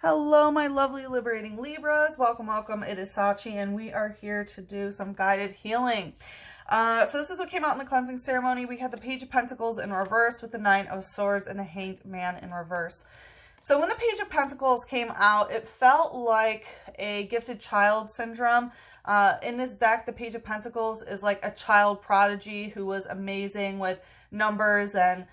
Hello, my lovely liberating Libras. Welcome, welcome. It is Sachi, and we are here to do some guided healing. So this is what came out in the cleansing ceremony. We had the Page of Pentacles in reverse with the Nine of Swords and the Hanged Man in reverse. So when the Page of Pentacles came out, it felt like a gifted child syndrome. In this deck, the Page of Pentacles is like a child prodigy who was amazing with numbers and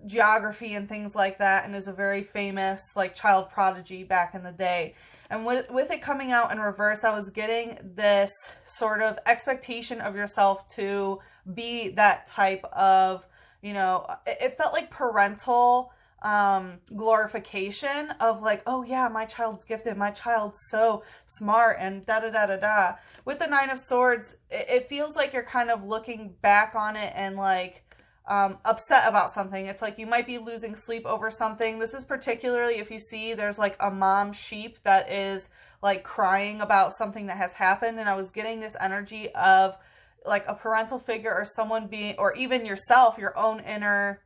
geography and things like that, and is a very famous like child prodigy back in the day. And with it coming out in reverse, I was getting this sort of expectation of yourself to be that type of, it felt like parental glorification of like, oh yeah, my child's gifted, my child's so smart, and da-da-da-da-da. With the Nine of Swords, it feels like you're kind of looking back on it and like upset about something. It's like you might be losing sleep over something. This is particularly if you see there's like a mom sheep that is like crying about something that has happened. And I was getting this energy of like a parental figure or someone being, or even yourself, your own inner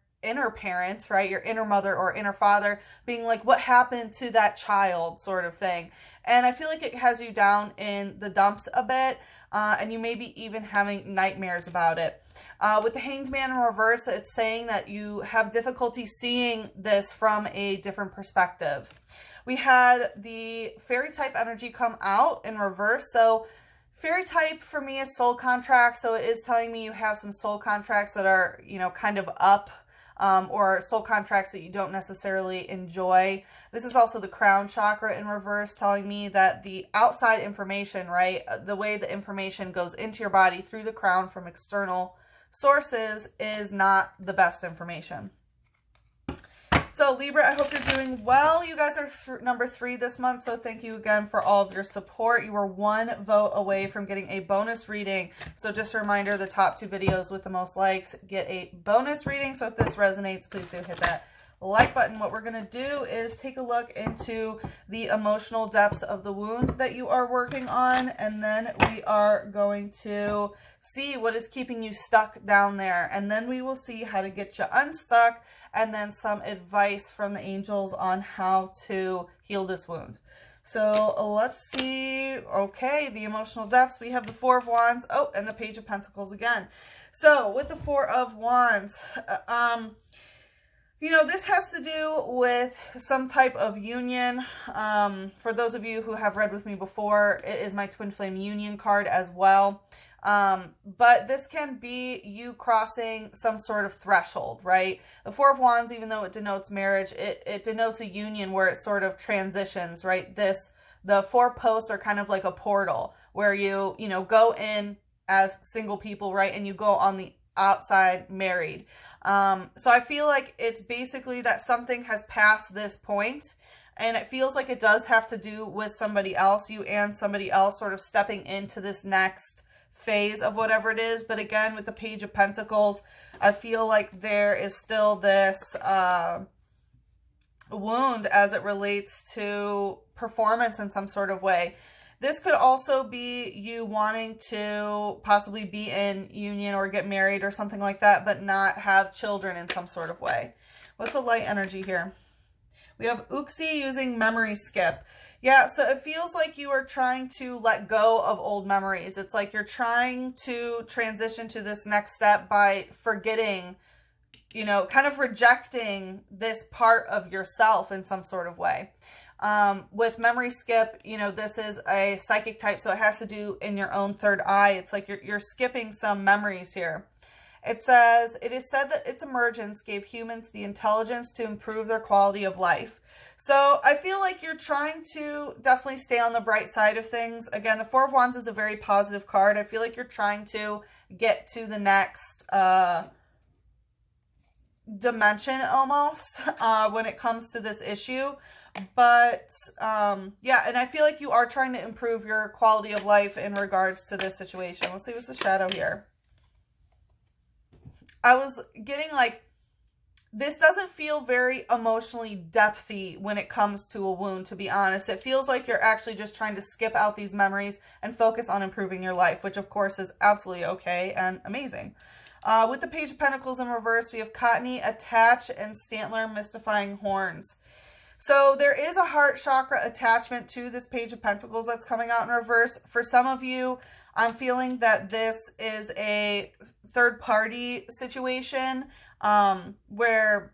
parent, right? Your inner mother or inner father being like, what happened to that child sort of thing. And I feel like it has you down in the dumps a bit. And you may be even having nightmares about it. With the Hanged Man in reverse, it's saying that you have difficulty seeing this from a different perspective. We had the Fairy type energy come out in reverse. So Fairy type for me is soul contract. So it is telling me you have some soul contracts that are, kind of up. Or soul contracts that you don't necessarily enjoy. This is also the crown chakra in reverse, telling me that the outside information, right, the way the information goes into your body through the crown from external sources is not the best information. So Libra, I hope you're doing well. You guys are number 3 this month, so thank you again for all of your support. You are 1 vote away from getting a bonus reading. So just a reminder, the top 2 videos with the most likes get a bonus reading. So if this resonates, please do hit that like button. What we're going to do is take a look into the emotional depths of the wound that you are working on, and then we are going to see what is keeping you stuck down there, and then we will see how to get you unstuck, and then some advice from the angels on how to heal this wound. So let's see. Okay, the emotional depths. We have the Four of Wands. Oh, and the Page of Pentacles again. So with the Four of Wands, this has to do with some type of union. For those of you who have read with me before, it is my Twin Flame Union card as well. But this can be you crossing some sort of threshold, right? The Four of Wands, even though it denotes marriage, it denotes a union where it sort of transitions, right? The 4 posts are kind of like a portal where you go in as single people, right? And you go on the outside married. So I feel like it's basically that something has passed this point, and it feels like it does have to do with somebody else, you and somebody else sort of stepping into this next phase of whatever it is. But again, with the Page of Pentacles, I feel like there is still this wound as it relates to performance in some sort of way. This could also be you wanting to possibly be in union or get married or something like that, but not have children in some sort of way. What's the light energy here? We have Uxie using memory skip. Yeah, so it feels like you are trying to let go of old memories. It's like you're trying to transition to this next step by forgetting, kind of rejecting this part of yourself in some sort of way. With memory skip, this is a psychic type, so it has to do in your own third eye. It's like you're skipping some memories here. It says, it is said that its emergence gave humans the intelligence to improve their quality of life. So I feel like you're trying to definitely stay on the bright side of things. Again, the Four of Wands is a very positive card. I feel like you're trying to get to the next dimension almost when it comes to this issue. But yeah, and I feel like you are trying to improve your quality of life in regards to this situation. Let's see what's the shadow here. I was getting like, this doesn't feel very emotionally depthy when it comes to a wound, to be honest. It feels like you're actually just trying to skip out these memories and focus on improving your life, which of course is absolutely okay and amazing. With the Page of Pentacles in reverse, we have Cottony, Attach, and Stantler, Mystifying Horns. So there is a heart chakra attachment to this Page of Pentacles that's coming out in reverse. For some of you, I'm feeling that this is a third party situation where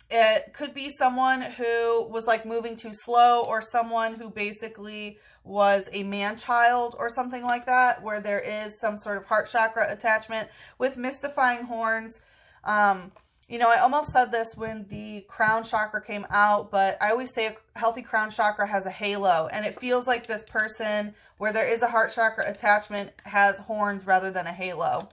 it could be someone who was like moving too slow, or someone who basically was a man-child or something like that, where there is some sort of heart chakra attachment. With mystifying horns, you know, I almost said this when the crown chakra came out, but I always say a healthy crown chakra has a halo, and it feels like this person, where there is a heart chakra attachment, has horns rather than a halo,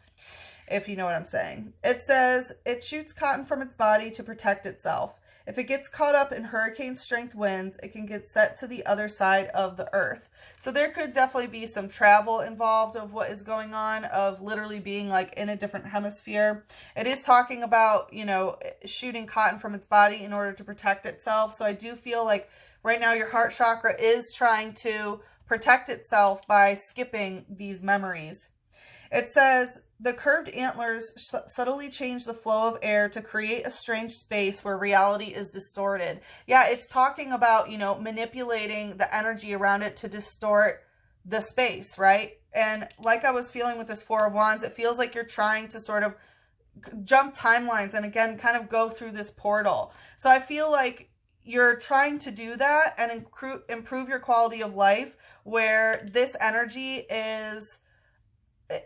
if you know what I'm saying. It says, it shoots cotton from its body to protect itself. If it gets caught up in hurricane strength winds, it can get set to the other side of the earth. So there could definitely be some travel involved of what is going on, of literally being like in a different hemisphere. It is talking about, you know, shooting cotton from its body in order to protect itself. So I do feel like right now your heart chakra is trying to protect itself by skipping these memories. It says, the curved antlers subtly change the flow of air to create a strange space where reality is distorted. Yeah, it's talking about, you know, manipulating the energy around it to distort the space, right? And like I was feeling with this Four of Wands, it feels like you're trying to sort of jump timelines and again, kind of go through this portal. So I feel like you're trying to do that and improve your quality of life, where this energy is...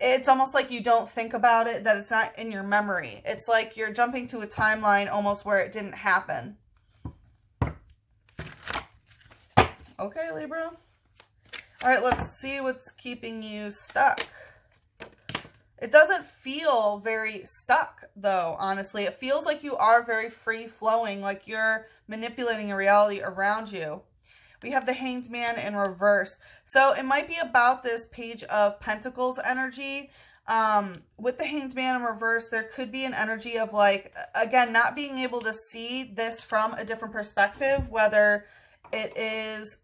it's almost like you don't think about it, that it's not in your memory. It's like you're jumping to a timeline almost where it didn't happen. Okay, Libra. All right, let's see what's keeping you stuck. It doesn't feel very stuck, though, honestly. It feels like you are very free-flowing, like you're manipulating a reality around you. We have the Hanged Man in reverse. So it might be about this Page of Pentacles energy. With the Hanged Man in reverse, there could be an energy of like, again, not being able to see this from a different perspective, whether it is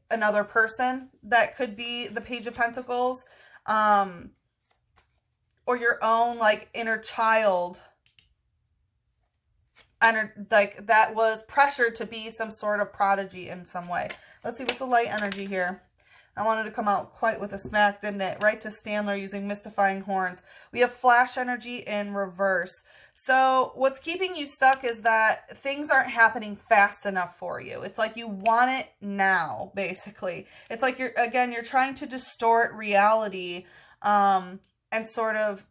another person that could be the Page of Pentacles, or your own like inner child, and like that was pressured to be some sort of prodigy in some way. Let's see, what's the light energy here? I wanted to come out quite with a smack, didn't it? Right to Standler using mystifying horns. We have flash energy in reverse. So what's keeping you stuck is that things aren't happening fast enough for you. It's like you want it now, basically. It's like you're trying to distort reality and sort of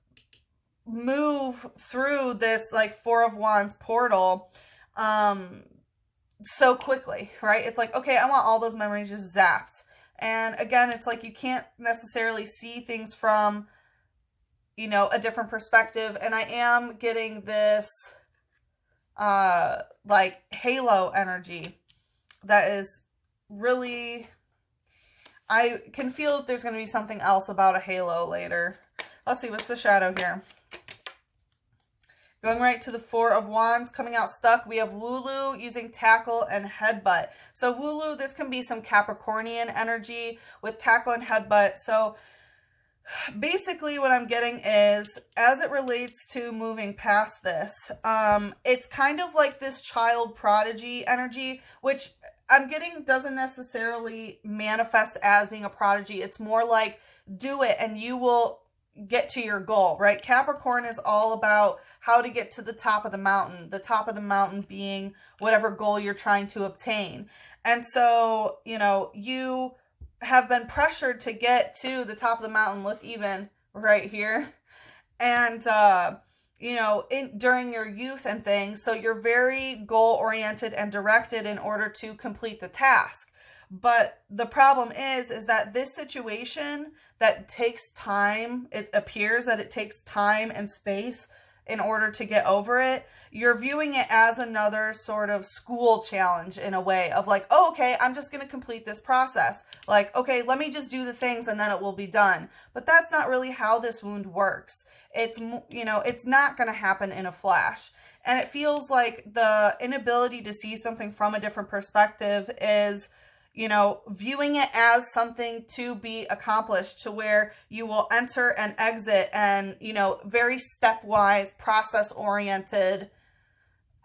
move through this like Four of Wands portal so quickly, right? It's like, okay, I want all those memories just zapped. And again, it's like you can't necessarily see things from, you know, a different perspective. And I am getting this like halo energy that is really, I can feel that there's going to be something else about a halo later. Let's see, what's the shadow here? Going right to the Four of Wands, coming out stuck, we have Wooloo using tackle and headbutt. So Wooloo, this can be some Capricornian energy with tackle and headbutt. So basically what I'm getting is, as it relates to moving past this, it's kind of like this child prodigy energy, which I'm getting doesn't necessarily manifest as being a prodigy. It's more like, do it and you will get to your goal, right? Capricorn is all about how to get to the top of the mountain being whatever goal you're trying to obtain. And so, you know, you have been pressured to get to the top of the mountain. Look, even right here. And, you know, during your youth and things, so you're very goal-oriented and directed in order to complete the task. But the problem is that this situation that takes time, it appears that it takes time and space in order to get over it, you're viewing it as another sort of school challenge in a way of like, oh, okay, I'm just going to complete this process. Like, okay, let me just do the things and then it will be done. But that's not really how this wound works. It's, you know, it's not going to happen in a flash. And it feels like the inability to see something from a different perspective is, you know, viewing it as something to be accomplished, to where you will enter and exit and, you know, very stepwise, process-oriented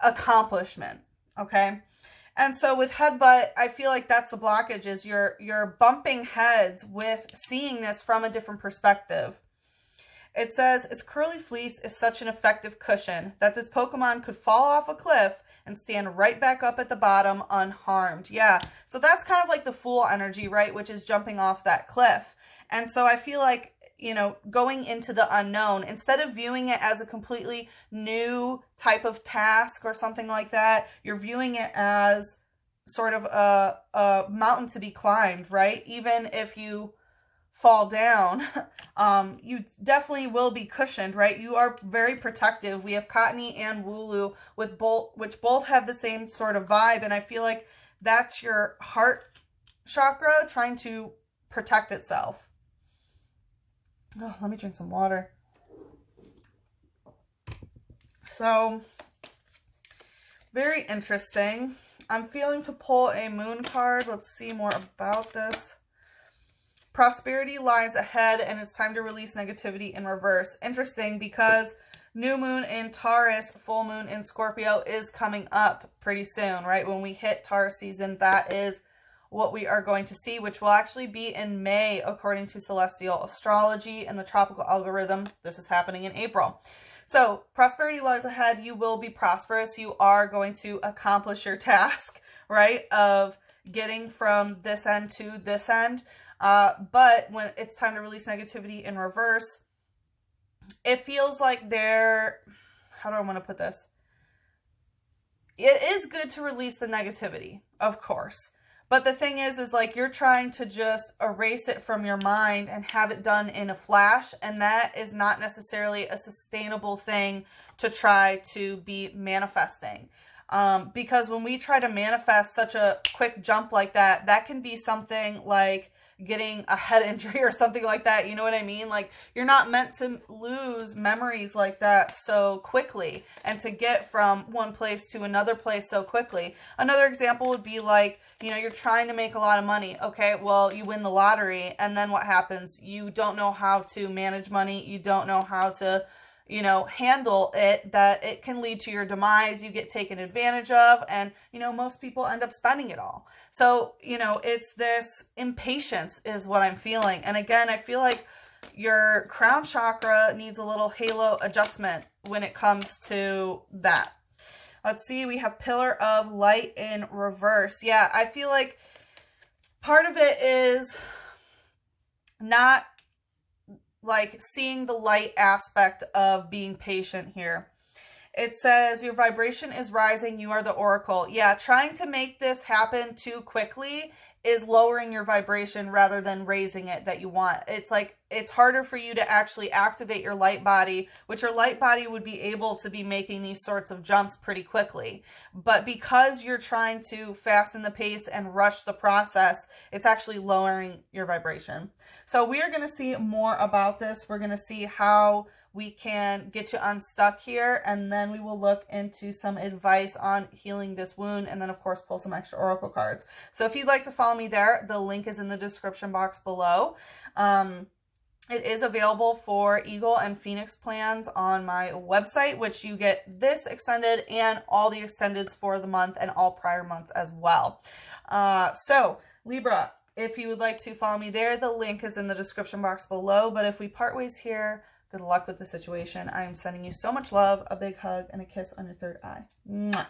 accomplishment, okay? And so with headbutt, I feel like that's the blockage, is you're bumping heads with seeing this from a different perspective. It says, its curly fleece is such an effective cushion that this Pokemon could fall off a cliff and stand right back up at the bottom unharmed. Yeah, so that's kind of like the Fool energy, right? Which is jumping off that cliff. And so I feel like, you know, going into the unknown, instead of viewing it as a completely new type of task or something like that, you're viewing it as sort of a mountain to be climbed, right? Even if you fall down, you definitely will be cushioned, right? You are very protective. We have Cottony and Wooloo with which both have the same sort of vibe, and I feel like that's your heart chakra trying to protect itself. Oh, let me drink some water. So, very interesting. I'm feeling to pull a moon card. Let's see more about this. Prosperity lies ahead, and it's time to release negativity in reverse. Interesting, because new moon in Taurus, full moon in Scorpio is coming up pretty soon, right? When we hit Taurus season, that is what we are going to see, which will actually be in May, according to celestial astrology and the tropical algorithm. This is happening in April. So prosperity lies ahead. You will be prosperous. You are going to accomplish your task, right, of getting from this end to this end. But when it's time to release negativity in reverse, it feels like how do I want to put this? It is good to release the negativity, of course. But the thing is like you're trying to just erase it from your mind and have it done in a flash. And that is not necessarily a sustainable thing to try to be manifesting. Because when we try to manifest such a quick jump like that, that can be something like getting a head injury or something like that. You know what I mean? Like, you're not meant to lose memories like that so quickly and to get from one place to another place so quickly. Another example would be like, you know, you're trying to make a lot of money. Okay, well, you win the lottery, and then what happens? You don't know how to manage money. You don't know how to, you know, handle it, that it can lead to your demise. You get taken advantage of, and, you know, most people end up spending it all. So, you know, it's this impatience is what I'm feeling. And again, I feel like your crown chakra needs a little halo adjustment when it comes to that. Let's see, we have Pillar of Light in reverse. Yeah, I feel like part of it is not like seeing the light aspect of being patient here. It says your vibration is rising. You are the oracle. Yeah, trying to make this happen too quickly is lowering your vibration rather than raising it that you want. It's like, it's harder for you to actually activate your light body, which your light body would be able to be making these sorts of jumps pretty quickly. But because you're trying to fasten the pace and rush the process, it's actually lowering your vibration. So we are going to see more about this. We're going to see how we can get you unstuck here, and then we will look into some advice on healing this wound, and then of course pull some extra oracle cards. So if you'd like to follow me there, the link is in the description box below. It is available for Eagle and Phoenix plans on my website, which you get this extended and all the extendeds for the month and all prior months as well. So Libra, if you would like to follow me there, the link is in the description box below. But if we part ways here, good luck with the situation. I am sending you so much love, a big hug, and a kiss on your third eye. Mwah.